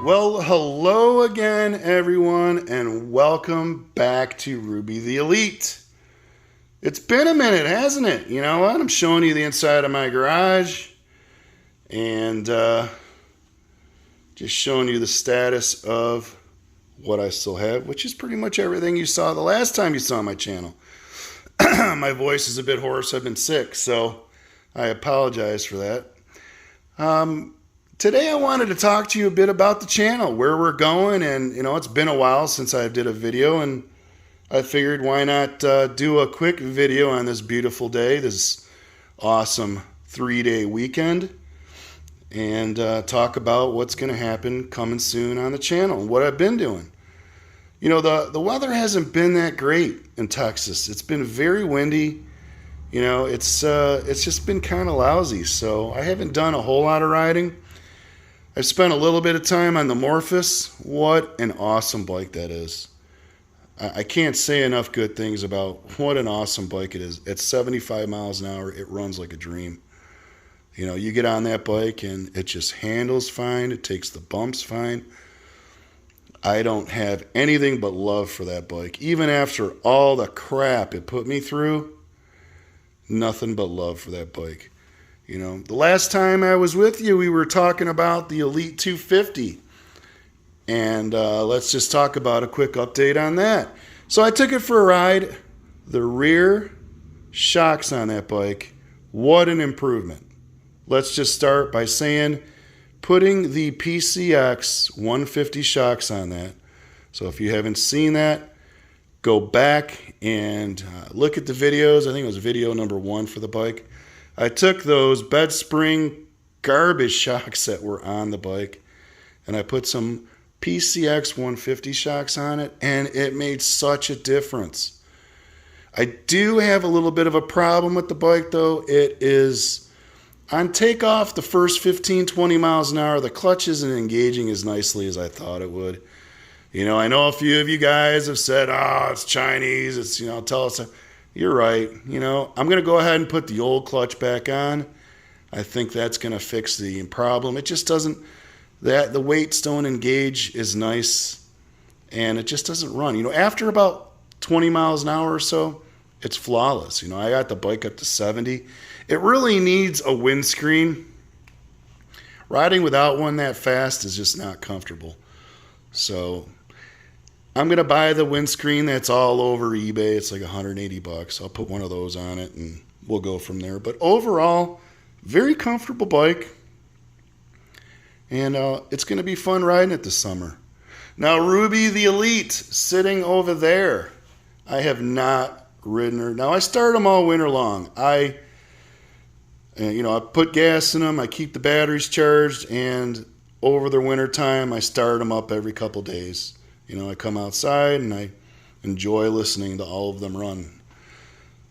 Well, hello again, everyone, and welcome back to Ruby the Elite. It's been a minute, hasn't it? You know what? I'm showing you the inside of my garage and just showing you the status of what I still have, which is pretty much everything you saw the last time you saw my channel. My voice is a bit hoarse. I've been sick, so I apologize for that. Today I wanted to talk to you a bit about the channel, where we're going, and you know, it's been a while since I did a video, and I figured why not do a quick video on this beautiful day, this awesome 3-day weekend, and talk about what's going to happen coming soon on the channel and what I've been doing. You know, the weather hasn't been that great in Texas. It's been very windy. You know, it's just been kind of lousy, so I haven't done a whole lot of riding. I've spent a little bit of time on the Morphus. What an awesome bike that is. I can't say enough good things about what an awesome bike it is. At 75 miles an hour, it runs like a dream. You know, you get on that bike and it just handles fine. It takes the bumps fine. I don't have anything but love for that bike. Even after all the crap it put me through, nothing but love for that bike. You know, the last time I was with you, we were talking about the Elite 250. And let's just talk about a quick update on that. So I took it for a ride. The rear shocks on that bike, what an improvement. Let's just start by saying putting the PCX 150 shocks on that. So if you haven't seen that, go back and look at the videos. I think it was video number 1 for the bike. I took those bed spring garbage shocks that were on the bike and I put some PCX 150 shocks on it, and it made such a difference. I do have a little bit of a problem with the bike though. It is on takeoff the first 15-20 miles an hour, the clutch isn't engaging as nicely as I thought it would. You know, I know a few of you guys have said, oh, it's Chinese, it's, you know, tell us. You're right. You know, I'm going to go ahead and put the old clutch back on. I think that's going to fix the problem. It just doesn't, the weights don't engage as nice, and it just doesn't run. You know, after about 20 miles an hour or so, it's flawless. You know, I got the bike up to 70. It really needs a windscreen. Riding without one that fast is just not comfortable. So I'm going to buy the windscreen that's all over eBay. It's like $180. I'll put one of those on it and we'll go from there. But overall, very comfortable bike. And it's going to be fun riding it this summer. Now, Ruby the Elite sitting over there. I have not ridden her. Now, I start them all winter long. I put gas in them. I keep the batteries charged. And over the winter time, I start them up every couple days. You know, I come outside and I enjoy listening to all of them run.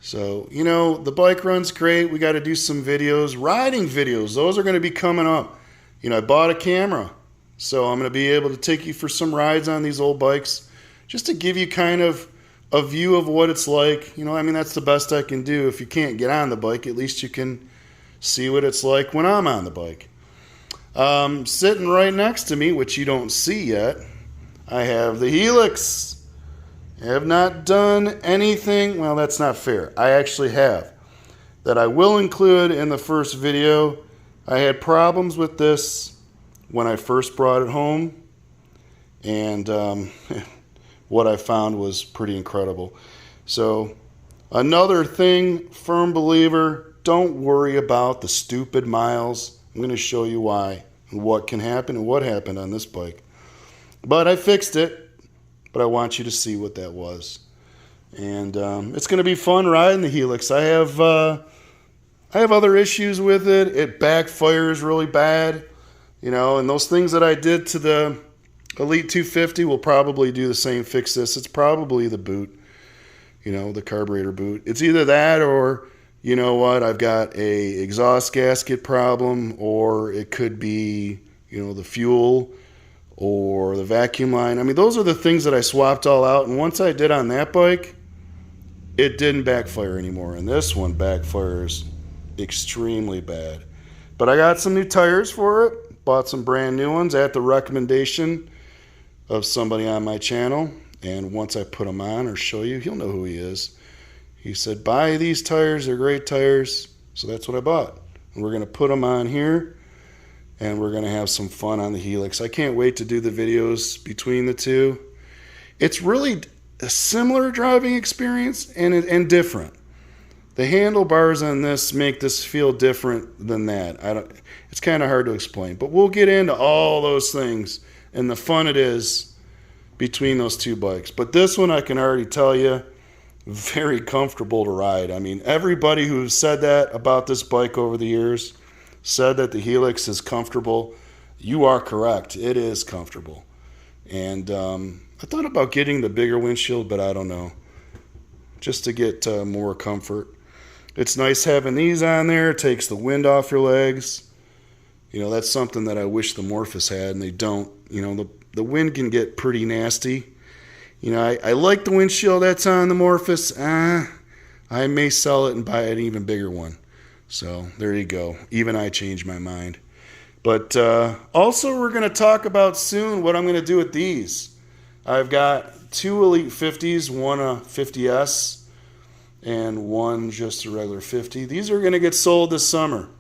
So, you know, the bike runs great. We got to do some videos, riding videos. Those are going to be coming up. You know, I bought a camera, so I'm going to be able to take you for some rides on these old bikes just to give you kind of a view of what it's like. You know, I mean, that's the best I can do. If you can't get on the bike, at least you can see what it's like when I'm on the bike. Sitting right next to me, which you don't see yet, I have the Helix. I have not done anything. Well, that's not fair. I actually have. That I will include in the first video. I had problems with this when I first brought it home. And what I found was pretty incredible. So another thing, firm believer, don't worry about the stupid miles. I'm going to show you why and what can happen and what happened on this bike. But I fixed it, but I want you to see what that was. And it's going to be fun riding the Helix. I have other issues with it. It backfires really bad, you know, and those things that I did to the Elite 250 will probably do the same, fix this. It's probably the boot, you know, the carburetor boot. It's either that or, you know what, I've got a exhaust gasket problem, or it could be, you know, the fuel or the vacuum line. I mean, those are the things that I swapped all out. And once I did on that bike, it didn't backfire anymore. And this one backfires extremely bad. But I got some new tires for it. bought some brand new ones at the recommendation of somebody on my channel. And once I put them on or show you, he'll know who he is. He said, buy these tires, they're great tires. So that's what I bought. And we're going to put them on here, and we're going to have some fun on the Helix. I can't wait to do the videos between the two. It's really a similar driving experience and different. The handlebars on this make this feel different than that. It's kind of hard to explain, but we'll get into all those things and the fun it is between those two bikes. But this one, I can already tell you, very comfortable to ride. I mean, everybody who said that about this bike over the years said that the Helix is comfortable. You are correct. It is comfortable. And I thought about getting the bigger windshield, but I don't know. Just to get more comfort. It's nice having these on there. It takes the wind off your legs. You know, that's something that I wish the Morphus had, and they don't. You know, the wind can get pretty nasty. You know, I like the windshield that's on the Morphus. I may sell it and buy an even bigger one. So there you go. Even I changed my mind. But also, we're going to talk about soon what I'm going to do with these. I've got two Elite 50s, one a 50S, and one just a regular 50. These are going to get sold this summer.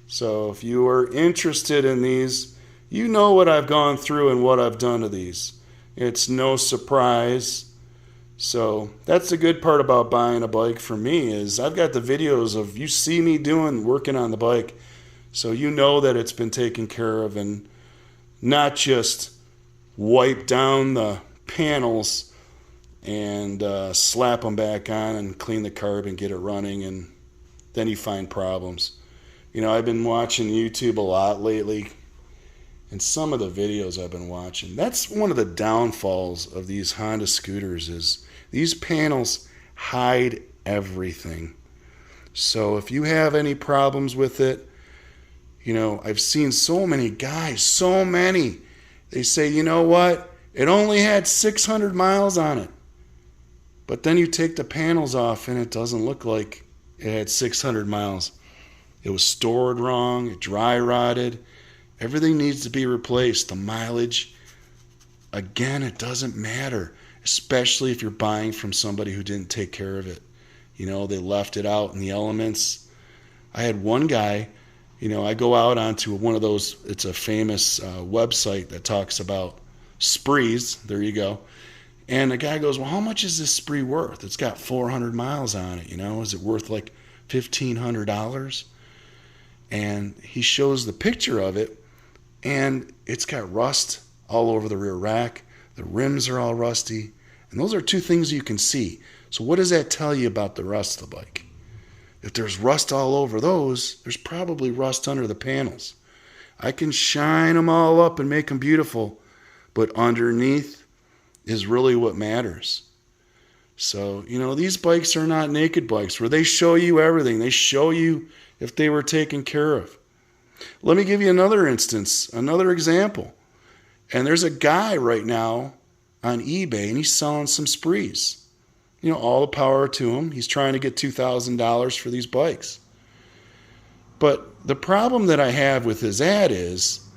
So if you are interested in these, you know what I've gone through and what I've done to these. It's no surprise. So that's the good part about buying a bike for me is I've got the videos of you see me working on the bike. So you know that it's been taken care of and not just wipe down the panels and slap them back on and clean the carb and get it running, and then you find problems. You know, I've been watching YouTube a lot lately, and some of the videos I've been watching, that's one of the downfalls of these Honda scooters is these panels hide everything. So if you have any problems with it, you know, I've seen so many guys, so many, they say, you know what, it only had 600 miles on it. But then you take the panels off and it doesn't look like it had 600 miles. It was stored wrong, it dry rotted. Everything needs to be replaced. The mileage, again, it doesn't matter, especially if you're buying from somebody who didn't take care of it. You know, they left it out in the elements. I had one guy, you know, I go out onto one of those, it's a famous website that talks about sprees. There you go. And the guy goes, well, how much is this spree worth? It's got 400 miles on it, you know. Is it worth like $1,500? And he shows the picture of it, and it's got rust all over the rear rack. The rims are all rusty. And those are two things you can see. So what does that tell you about the rest of the bike? If there's rust all over those, there's probably rust under the panels. I can shine them all up and make them beautiful, but underneath is really what matters. So, you know, these bikes are not naked bikes where they show you everything. They show you if they were taken care of. Let me give you another instance, another example. And there's a guy right now on eBay, and he's selling some sprees. You know, all the power to him. He's trying to get $2,000 for these bikes. But the problem that I have with his ad is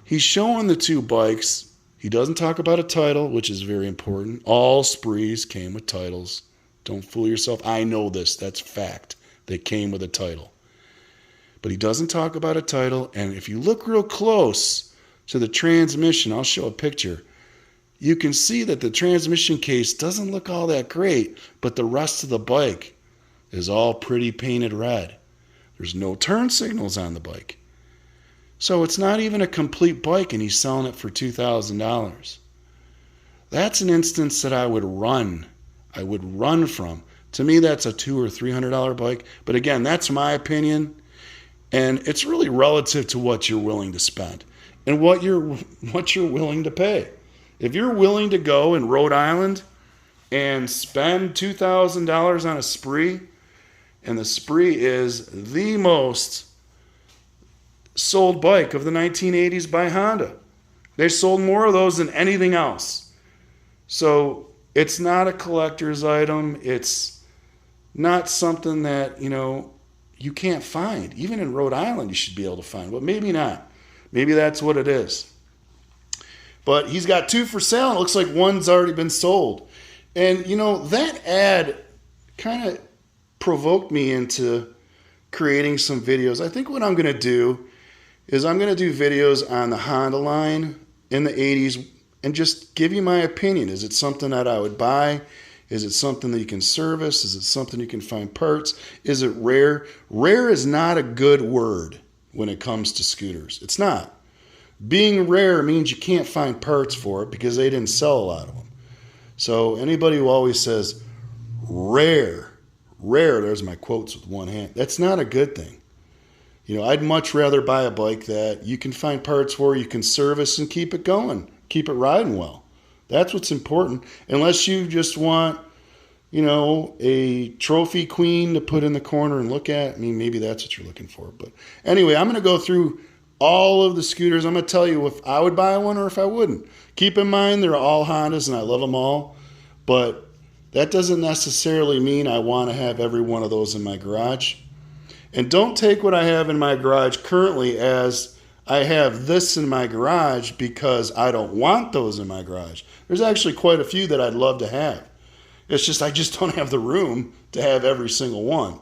he's showing the two bikes. He doesn't talk about a title, which is very important. All sprees came with titles. Don't fool yourself. I know this. That's fact. They came with a title. But he doesn't talk about a title. And if you look real close to the transmission, I'll show a picture. You can see that the transmission case doesn't look all that great, but the rest of the bike is all pretty painted red. There's no turn signals on the bike. So it's not even a complete bike, and he's selling it for $2,000. That's an instance that I would run. I would run from. To me, that's a $200 or $300 bike. But again, that's my opinion, and it's really relative to what you're willing to spend and what you're willing to pay. If you're willing to go in Rhode Island and spend $2,000 on a spree, and the spree is the most sold bike of the 1980s by Honda. They sold more of those than anything else. So it's not a collector's item. It's not something that, you know, you can't find. Even in Rhode Island you should be able to find, but maybe not. Maybe that's what it is. But he's got 2 for sale, and it looks like one's already been sold. And, you know, that ad kind of provoked me into creating some videos. I think what I'm going to do is I'm going to do videos on the Honda line in the 80s and just give you my opinion. Is it something that I would buy? Is it something that you can service? Is it something you can find parts? Is it rare? Rare is not a good word when it comes to scooters. It's not. Being rare means you can't find parts for it because they didn't sell a lot of them. So anybody who always says rare, there's my quotes with one hand, that's not a good thing. You know, I'd much rather buy a bike that you can find parts for, you can service and keep it going, keep it riding well. That's what's important. Unless you just want, you know, a trophy queen to put in the corner and look at. I mean, maybe that's what you're looking for. But anyway, I'm going to go through all of the scooters. I'm going to tell you if I would buy one or if I wouldn't. Keep in mind, they're all Hondas and I love them all. But that doesn't necessarily mean I want to have every one of those in my garage. And don't take what I have in my garage currently as I have this in my garage because I don't want those in my garage. There's actually quite a few that I'd love to have. It's just I just don't have the room to have every single one.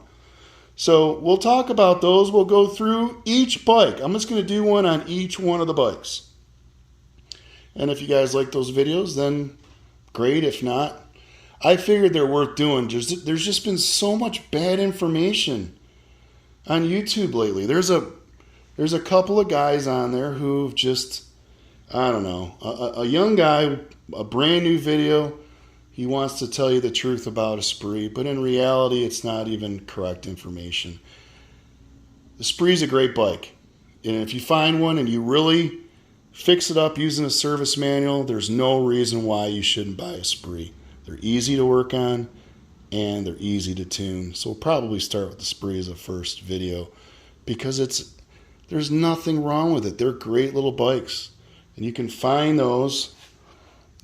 So we'll talk about those. We'll go through each bike. I'm just going to do one on each one of the bikes. And if you guys like those videos, then great. If not, I figured they're worth doing. There's just been so much bad information on YouTube lately. There's a couple of guys on there who've just, I don't know, a young guy, a brand new video. He wants to tell you the truth about Esprit, but in reality, it's not even correct information. The Esprit's a great bike. And if you find one and you really fix it up using a service manual, there's no reason why you shouldn't buy a Esprit. They're easy to work on and they're easy to tune. So we'll probably start with the Esprit as a first video because there's nothing wrong with it. They're great little bikes. And you can find those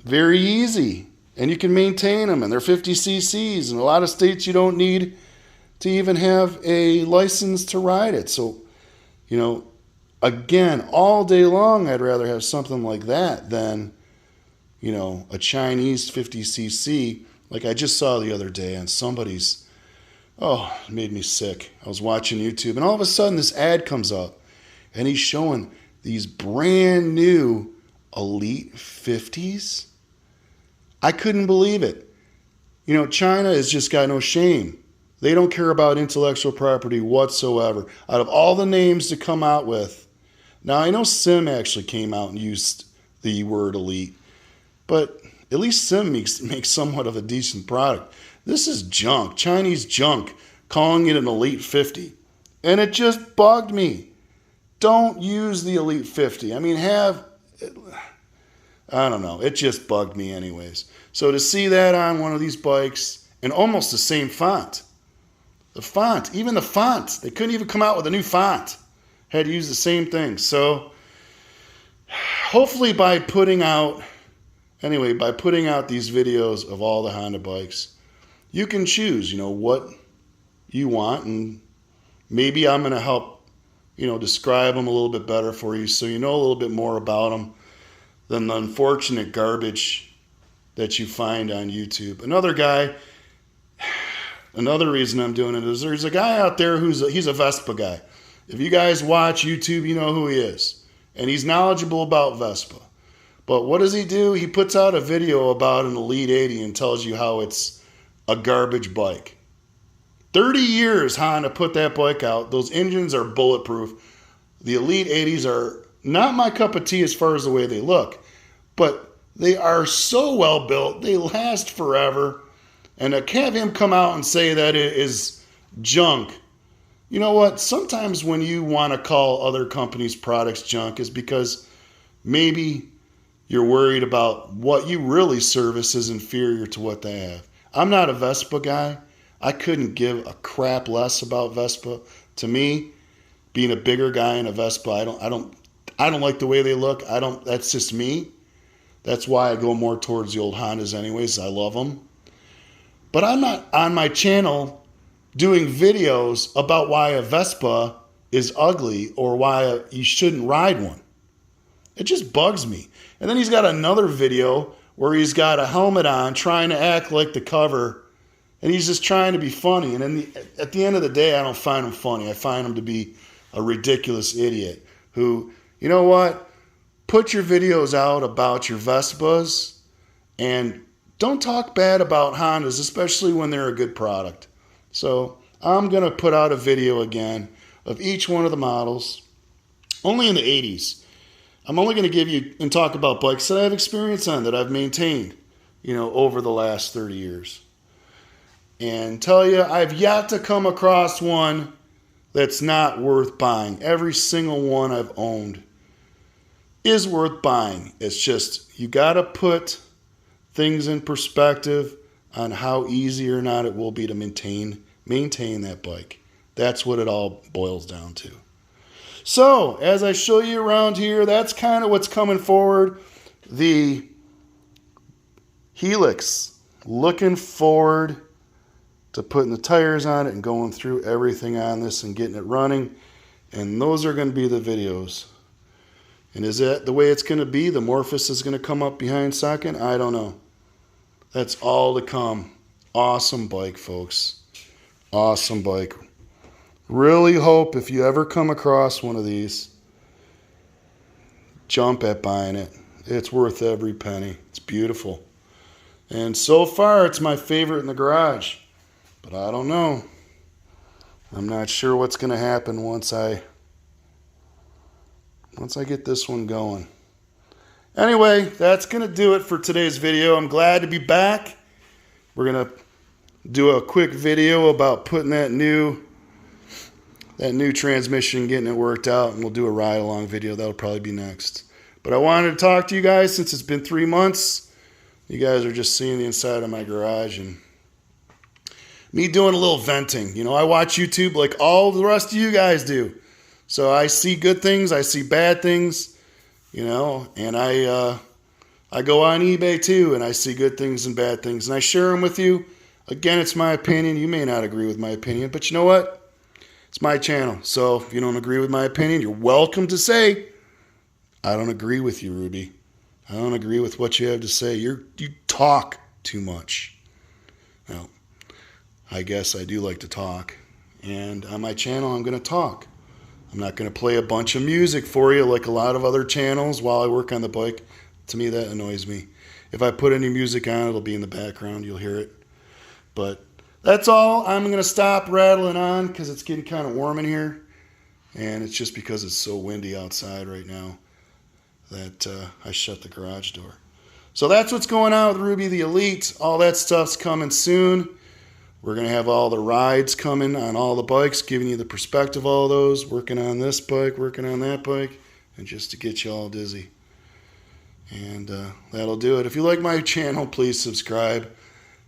very easy. And you can maintain them, and they're 50 cc's. In a lot of states, you don't need to even have a license to ride it. So, you know, again, all day long, I'd rather have something like that than, you know, a Chinese 50 cc like I just saw the other day on somebody's. Oh, it made me sick. I was watching YouTube, and all of a sudden, this ad comes up, and he's showing these brand new Elite 50s. I couldn't believe it. You know, China has just got no shame. They don't care about intellectual property whatsoever. Out of all the names to come out with, now I know Sim actually came out and used the word elite, but at least Sim makes somewhat of a decent product. This is junk, Chinese junk, calling it an Elite 50. And it just bugged me. Don't use the Elite 50. I mean, I don't know. It just bugged me anyways. So to see that on one of these bikes, and almost the same font. The font, even the font. They couldn't even come out with a new font. Had to use the same thing. So hopefully by putting out these videos of all the Honda bikes, you can choose, you know, what you want. And maybe I'm going to help, you know, describe them a little bit better for you so you know a little bit more about them than the unfortunate garbage that you find on YouTube. Another reason I'm doing it is there's a guy out there he's a Vespa guy. If you guys watch YouTube, you know who he is. And he's knowledgeable about Vespa. But what does he do? He puts out a video about an Elite 80 and tells you how it's a garbage bike. 30 years Honda put that bike out. Those engines are bulletproof. The Elite 80s are not my cup of tea as far as the way they look, but they are so well built, they last forever. And to have him come out and say that it is junk, you know what? Sometimes when you want to call other companies' products junk is because maybe you're worried about what you really service is inferior to what they have. I'm not a Vespa guy. I couldn't give a crap less about Vespa. To me, being a bigger guy in a Vespa, I don't like the way they look. That's just me. That's why I go more towards the old Hondas anyways. I love them. But I'm not on my channel doing videos about why a Vespa is ugly or why you shouldn't ride one. It just bugs me. And then he's got another video where he's got a helmet on trying to act like the cover, and he's just trying to be funny. And at the end of the day, I don't find him funny. I find him to be a ridiculous idiot who, you know what? Put your videos out about your Vespas and don't talk bad about Hondas, especially when they're a good product. So I'm going to put out a video again of each one of the models, only in the 80s. I'm only going to give you and talk about bikes that I have experience on, that I've maintained, over the last 30 years. And tell you, I've yet to come across one that's not worth buying. Every single one I've owned is worth buying. It's just, you got to put things in perspective on how easy or not it will be to maintain that bike. That's what it all boils down to. So, as I show you around here, that's kind of what's coming forward. The Helix. Looking forward to putting the tires on it and going through everything on this and getting it running. And those are going to be the videos. And is that the way it's going to be? The Morphous is going to come up behind second? I don't know. That's all to come. Awesome bike, folks. Awesome bike. Really hope if you ever come across one of these, jump at buying it. It's worth every penny. It's beautiful. And so far, it's my favorite in the garage. But I don't know. I'm not sure what's going to happen once I get this one going. Anyway, that's going to do it for today's video. I'm glad to be back. We're going to do a quick video about putting that new transmission, getting it worked out, and we'll do a ride-along video. That'll probably be next. But I wanted to talk to you guys since it's been 3 months. You guys are just seeing the inside of my garage and me doing a little venting. I watch YouTube like all the rest of you guys do. So I see good things, I see bad things, and I go on eBay too, and I see good things and bad things, and I share them with you. Again, it's my opinion. You may not agree with my opinion, but you know what? It's my channel. So if you don't agree with my opinion, you're welcome to say, I don't agree with you, Ruby. I don't agree with what you have to say. You talk too much. Well, I guess I do like to talk. And on my channel, I'm going to talk. I'm not going to play a bunch of music for you like a lot of other channels while I work on the bike. To me, that annoys me. If I put any music on, it'll be in the background. You'll hear it. But that's all. I'm going to stop rattling on because it's getting kind of warm in here. And it's just because it's so windy outside right now that I shut the garage door. So that's what's going on with Ruby the Elite. All that stuff's coming soon. We're going to have all the rides coming on all the bikes, giving you the perspective of all those, working on this bike, working on that bike, and just to get you all dizzy. And that'll do it. If you like my channel, please subscribe.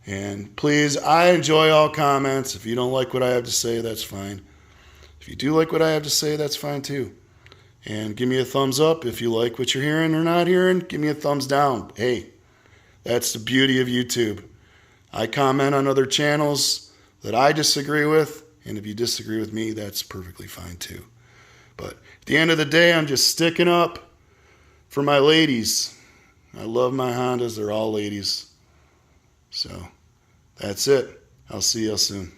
And please, I enjoy all comments. If you don't like what I have to say, that's fine. If you do like what I have to say, that's fine too. And give me a thumbs up if you like what you're hearing or not hearing. Give me a thumbs down. Hey, that's the beauty of YouTube. I comment on other channels that I disagree with, and if you disagree with me, that's perfectly fine too. But at the end of the day, I'm just sticking up for my ladies. I love my Hondas. They're all ladies. So that's it. I'll see you soon.